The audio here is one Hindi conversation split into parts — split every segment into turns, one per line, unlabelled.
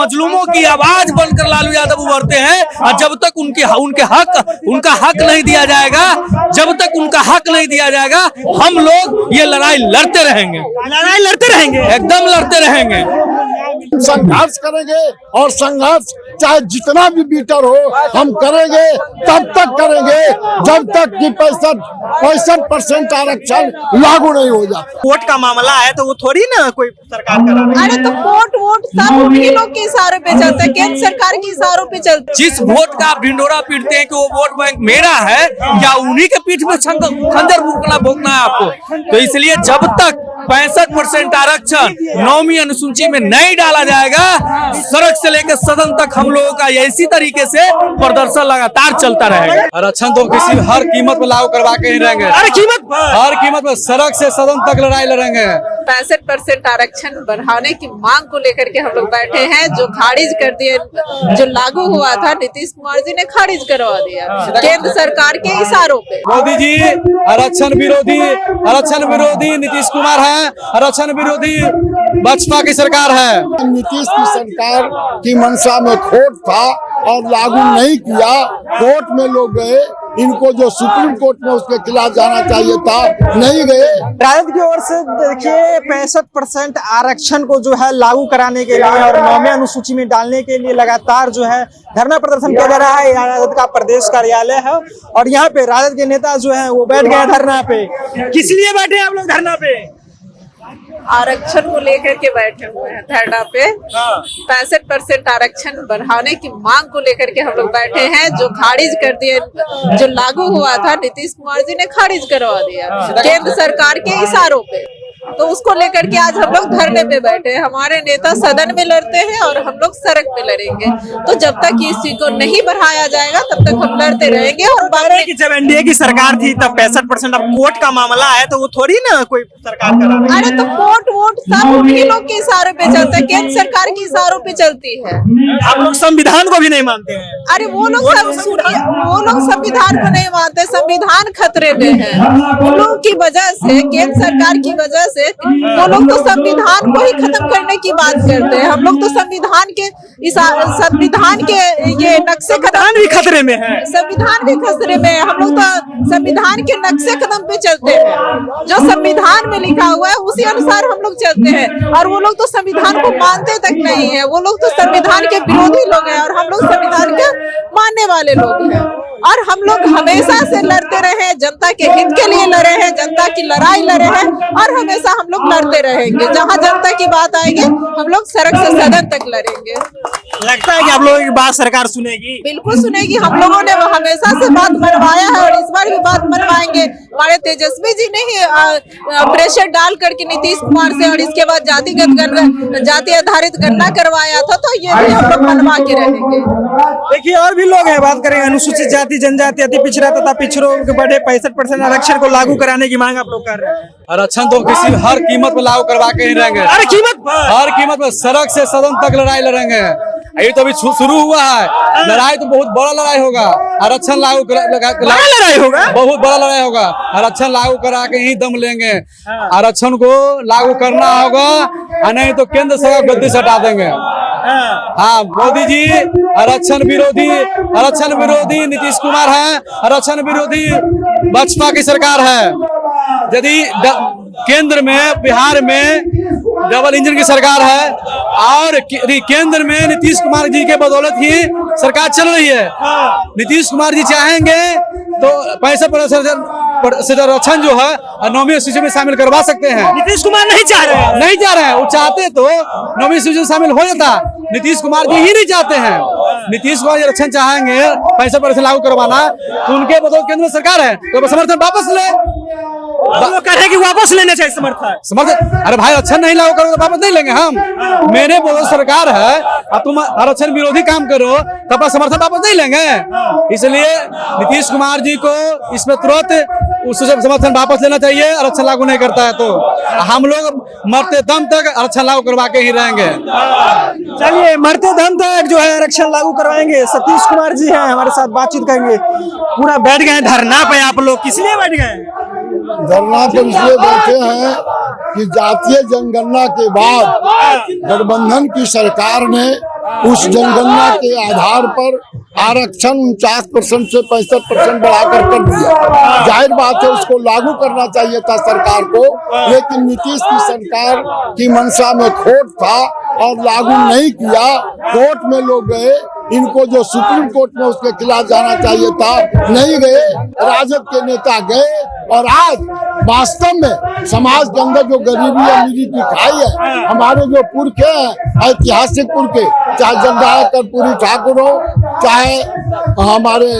मजलूमों की आवाज बनकर लालू यादव उभरते हैं। और जब तक उनका हक नहीं दिया जाएगा, जब तक उनका हक नहीं दिया जाएगा, हम लोग ये लड़ाई लड़ते रहेंगे, एकदम लड़ते रहेंगे।
संघर्ष करेंगे और संघर्ष चाहे जितना भी बीटर हो हम करेंगे, तब तक करेंगे जब तक कि 65% आरक्षण लागू नहीं हो जाता।
वोट का मामला है तो वो थोड़ी ना कोई सरकार करा।
अरे तो वोट सब उन्हीं लोग के इशारे पे चलता है, केंद्र सरकार के इशारों पे चलता है।
जिस वोट का आप ढिंडोरा पीटते हैं कि वो वोट बैंक मेरा है, या उन्हीं के पीठ में खंजर भोंकना है आपको। तो इसलिए जब तक 65% आरक्षण 9वीं अनुसूची में नहीं डाला जाएगा, सड़क से लेकर सदन तक हम लोगों का इसी तरीके से प्रदर्शन लगातार चलता रहेगा।
आरक्षण तो किसी हर कीमत पर लागू करवा के ही रहेंगे, हर कीमत पर सड़क से सदन तक लड़ाई लड़ेंगे।
65% आरक्षण बढ़ाने की मांग को लेकर के हम लोग बैठे हैं, जो खारिज कर दिए, जो लागू हुआ था नीतीश कुमार जी ने खारिज करवा दिया केंद्र सरकार के इशारों पे।
मोदी जी आरक्षण विरोधी नीतीश कुमार है, आरक्षण विरोधी भाजपा की सरकार है।
नीतीश की सरकार की मंशा में खोट था और लागू नहीं किया, कोर्ट में लोग गए, इनको जो सुप्रीम कोर्ट में उसके खिलाफ जाना चाहिए था नहीं गए।
राजद की ओर से देखिए 65% आरक्षण को जो है लागू कराने के लिए और 9वीं अनुसूची में डालने के लिए लगातार जो है धरना प्रदर्शन किया जा रहा है। राजद का प्रदेश कार्यालय है और यहाँ पे राजद के नेता जो है वो बैठ गए धरना पे। किस लिए बैठे हैं आप लोग धरना पे?
आरक्षण को लेकर के बैठे हुए हैं धरना पे। 65% आरक्षण बढ़ाने की मांग को लेकर के हम लोग बैठे हैं, जो खारिज कर दिए, जो लागू हुआ था नीतीश कुमार जी ने खारिज करवा दिया केंद्र सरकार के इशारों पे। तो उसको लेकर के आज हम लोग धरने पे बैठे हैं। हमारे नेता सदन में लड़ते हैं और हम लोग सड़क पे लड़ेंगे। तो जब तक इसी को नहीं बढ़ाया जाएगा तब तक हम लड़ते रहेंगे। और
कि जब एनडीए की सरकार थी तब 65%, अब वोट का मामला है तो वो थोड़ी ना कोई सरकार करा।
अरे तो वोट सब उन्हीं लोग के इशारे पे चलता है, केंद्र सरकार के इशारों पे चलती है।
आप लोग संविधान को भी नहीं मानते हैं?
अरे वो लोग संविधान को नहीं मानते, संविधान खतरे में है। उन लोगों की वजह से, केंद्र सरकार की वजह से वो लोग तो संविधान को ही खत्म करने की बात करते हैं। हम लोग तो संविधान के ये नक्शे कदम
भी खतरे में है,
संविधान भी खतरे में है। हम लोग तो संविधान के नक्शे कदम पे चलते हैं, जो संविधान में लिखा हुआ है उसी अनुसार हम लोग चलते हैं। और वो लोग तो संविधान को मानते तक नहीं है, वो लोग तो संविधान के विरोधी लोग हैं और हम लोग संविधान के मानने वाले लोग हैं। और हम लोग हमेशा से लड़ते रहे, जनता के हित के लिए लड़े हैं, जनता की लड़ाई लड़े हैं और हमेशा हम लोग लड़ते रहेंगे। जहां जनता की बात आएगी हम लोग सड़क से सदन तक लड़ेंगे।
लगता है कि आप लोगों की बात सरकार सुनेगी?
बिल्कुल सुनेगी। हम लोगों ने हमेशा से बात मनवाया है और इस बार भी बात मनवाएंगे। हमारे तेजस्वी जी ने ही प्रेशर डाल करके नीतीश कुमार से और इसके बाद जाति आधारित गणना करवाया था, तो ये भी हम लोग मनवा के रहेंगे।
देखिए और भी लोग हैं, बात करेंगे। अनुसूचित जाति, जनजाति, अति पिछड़ा तथा पिछड़ों के बढ़े 65% आरक्षण को लागू कराने की मांग आप लोग कर रहे हैं।
आरक्षण तो किसी हर कीमत पर लागू करवा के ही रहेंगे, हर कीमत पर सड़क से सदन तक लड़ाई लड़ेंगे। ये तो अभी शुरू हुआ है, लड़ाई तो बहुत बड़ा लड़ाई होगा। आरक्षण लागू लड़ाई होगा, बहुत बड़ा लड़ाई होगा। आरक्षण लागू करा के ही दम लेंगे। आरक्षण को लागू करना होगा और नहीं तो केंद्र सरकार गद्दी से हटा देंगे। हाँ, मोदी जी आरक्षण विरोधी नीतीश कुमार है, आरक्षण विरोधी भाजपा की सरकार है। यदि केंद्र में, बिहार में डबल इंजन की सरकार है और केंद्र में नीतीश कुमार जी के बदौलत ही सरकार चल रही है। नीतीश कुमार जी चाहेंगे तो 65% आरक्षण जो है 9वीं अनुसूची में शामिल करवा सकते हैं।
नीतीश कुमार नहीं चाह रहे हैं।
वो चाहते तो 9वीं अनुसूची में शामिल हो जाता। नीतीश कुमार जी ही नहीं चाहते हैं। नीतीश कुमार आरक्षण चाहेंगे 65% लागू करवाना, तो उनके बदौलत केंद्र सरकार है तो समर्थन वापस ले।
लोग कह रहे हैं कि वापस लेना चाहिए समर्थन।
अरे भाई आरक्षण नहीं लागू करो तो वापस नहीं लेंगे हम। मेरे बोलो सरकार है और तुम आरक्षण विरोधी काम करो तब समर्थन वापस नहीं लेंगे। इसलिए नीतीश कुमार जी को इसमें तुरंत उससे समर्थन वापस लेना चाहिए। आरक्षण लागू नहीं करता है तो हम लोग मरते दम तक आरक्षण लागू करवा के ही रहेंगे।
चलिए, मरते दम तक जो है आरक्षण लागू करवाएंगे। सतीश कुमार जी हैं हमारे साथ, बातचीत करेंगे। पूरा बैठ गए धरना पे आप लोग, किस लिए बैठ गए?
धरना पर इसलिए बैठे हैं कि जातीय जनगणना के बाद गठबंधन की सरकार ने उस जनगणना के आधार पर आरक्षण 49% से 65% बढ़ाकर कर दिया। जाहिर बात है उसको लागू करना चाहिए था सरकार को, लेकिन नीतीश की सरकार की मंशा में खोट था और लागू नहीं किया। कोर्ट में लोग गए, इनको जो सुप्रीम कोर्ट में उसके खिलाफ जाना चाहिए था नहीं गए, राजद के नेता गए और आज वास्तव में समाज के अंदर जो गरीबी अमीरी की खाई है, हमारे जो पुरखे हैं ऐतिहासिक पुरखे, चाहे जगदाय कर्पूरी ठाकुर हो, चाहे हमारे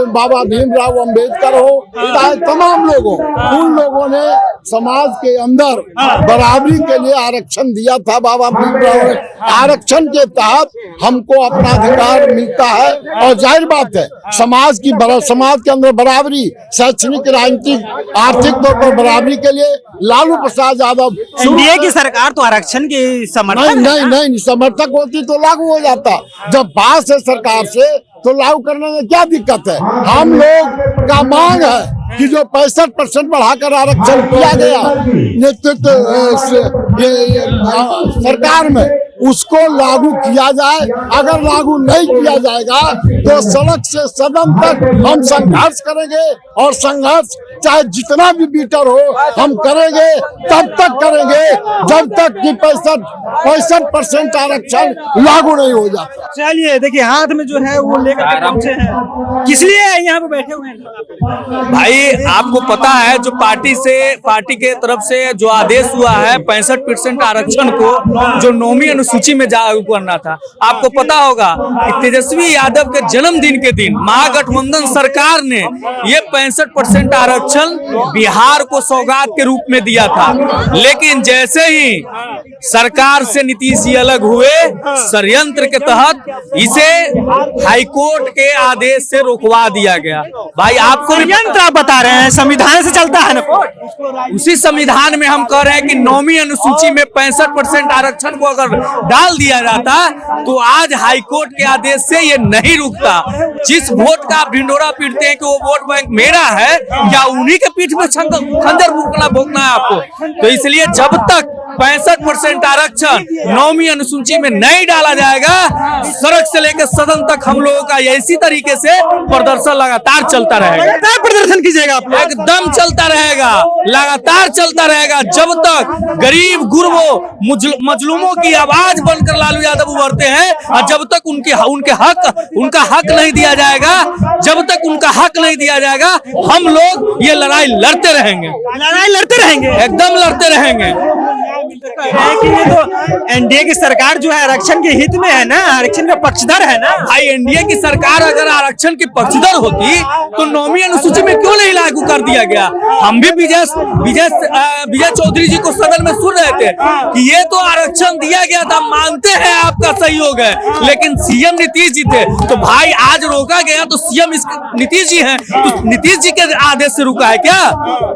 बाबा भीमराव अम्बेडकर हो, चाहे तमाम लोग हो, उन लोगों ने समाज के अंदर बराबरी के लिए आरक्षण दिया था। बाबा भीमराव ने आरक्षण के तहत हमको अपना अधिकार मिलता है और जाहिर बात है समाज के अंदर बराबरी, शैक्षणिक, राजनीतिक, आर्थिक तौर पर बराबरी के लिए लालू प्रसाद यादव
एनडीए की सरकार तो आरक्षण की समर्थक
नहीं समर्थक होती तो लागू हो जाता। जब पास है सरकार से तो लागू करने में क्या दिक्कत है। हम लोग का मांग है कि जो 65% बढ़ाकर आरक्षण किया गया नेतृत्व सरकार में, उसको लागू किया जाए। अगर लागू नहीं किया जाएगा तो सड़क से सदन तक हम संघर्ष करेंगे और संघर्ष चाहे जितना भी बीटर हो हम करेंगे, तब तक करेंगे जब तक कि 65% आरक्षण लागू नहीं हो जाता।
चलिए देखिए हाथ में जो है वो लेकर के पहुंचे हैं, किस लिए यहाँ पे बैठे हुए हैं
भाई? आपको पता है जो पार्टी के तरफ से जो आदेश हुआ है 65% आरक्षण को जो 9वीं अनुसूची में लागू करना था, आपको पता होगा कि तेजस्वी यादव के जन्मदिन के दिन महागठबंधन सरकार ने ये 65% आरक्षण बिहार को सौगात के रूप में दिया था। लेकिन जैसे ही सरकार से नीतीश जी अलग हुए, षड्यंत्र के तहत इसे हाईकोर्ट के आदेश से रोकवा दिया गया। भाई आपको
षड्यंत्र आप बता रहे हैं, संविधान से चलता है ना।
उसी संविधान में हम कह रहे हैं कि 9वीं अनुसूची में 65% आरक्षण को अगर डाल दिया जाता तो आज हाईकोर्ट के आदेश से ये नहीं रुकता। जिस वोट का आप ढिंडोरा पीटते हैं कि वो वोट बैंक मेरा है, या उन्हीं के पीठ में खंजर भोंकना है आपको। तो इसलिए जब तक 65% आरक्षण 9वीं अनुसूची में नहीं डाला जाएगा, सड़क से लेकर सदन तक हम लोगों का इसी तरीके से प्रदर्शन लगातार चलता रहेगा।
लगातार प्रदर्शन कीजिएगा आप?
एकदम चलता रहेगा, लगातार चलता रहेगा जब तक गरीब गुरबों मजलूमों की आवाज बनकर लालू यादव उभरते हैं, और जब तक उनका हक नहीं दिया जाएगा, जब तक उनका हक नहीं दिया जाएगा, हम लोग ये लड़ाई लड़ते रहेंगे। एकदम लड़ते रहेंगे।
कि ये तो एनडीए की सरकार जो है आरक्षण के हित में है ना, आरक्षण का पक्षधर है ना।
भाई एनडीए की सरकार अगर आरक्षण की पक्षधर होती तो 9वीं अनुसूची में क्यों नहीं लागू कर दिया गया? हम भी विजय चौधरी जी को सदन में सुन रहे थे कि ये तो आरक्षण दिया गया था, मानते हैं आपका सहयोग है, लेकिन सीएम नीतीश जी थे। तो भाई आज रोका गया तो सीएम नीतीश जी हैं, तो नीतीश जी के आदेश से रुका है क्या?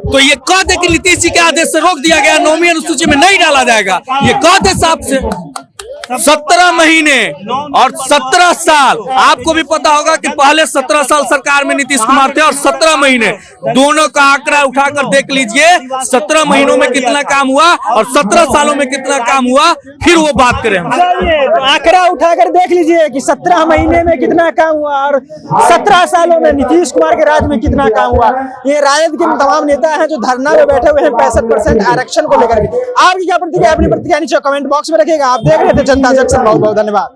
तो ये कह दे कि नीतीश जी के आदेश से रोक दिया गया, 9वीं अनुसूची में नहीं डाला जाएगा, ये कह दे साहब से। 17 महीने और 17 साल, आपको भी पता होगा कि पहले 17 साल सरकार में नीतीश कुमार थे और 17 महीने, दोनों का आंकड़ा उठाकर देख लीजिए 17 महीनों में कितना काम हुआ और 17 सालों में कितना काम हुआ, फिर वो बात करें हम।
तो आंकड़ा उठाकर देख लीजिए कि 17 महीने में कितना काम हुआ और 17 सालों में नीतीश कुमार के राज में कितना काम हुआ। ये राजद के तमाम नेता हैं जो धरना में बैठे हुए हैं 65% आरक्षण को लेकर के। आपकी क्या प्रतिक्रिया, अपनी प्रतिक्रिया नीचे कमेंट बॉक्स में रखिएगा। आप देख रहे थे जनता जंक्शन, बहुत बहुत धन्यवाद।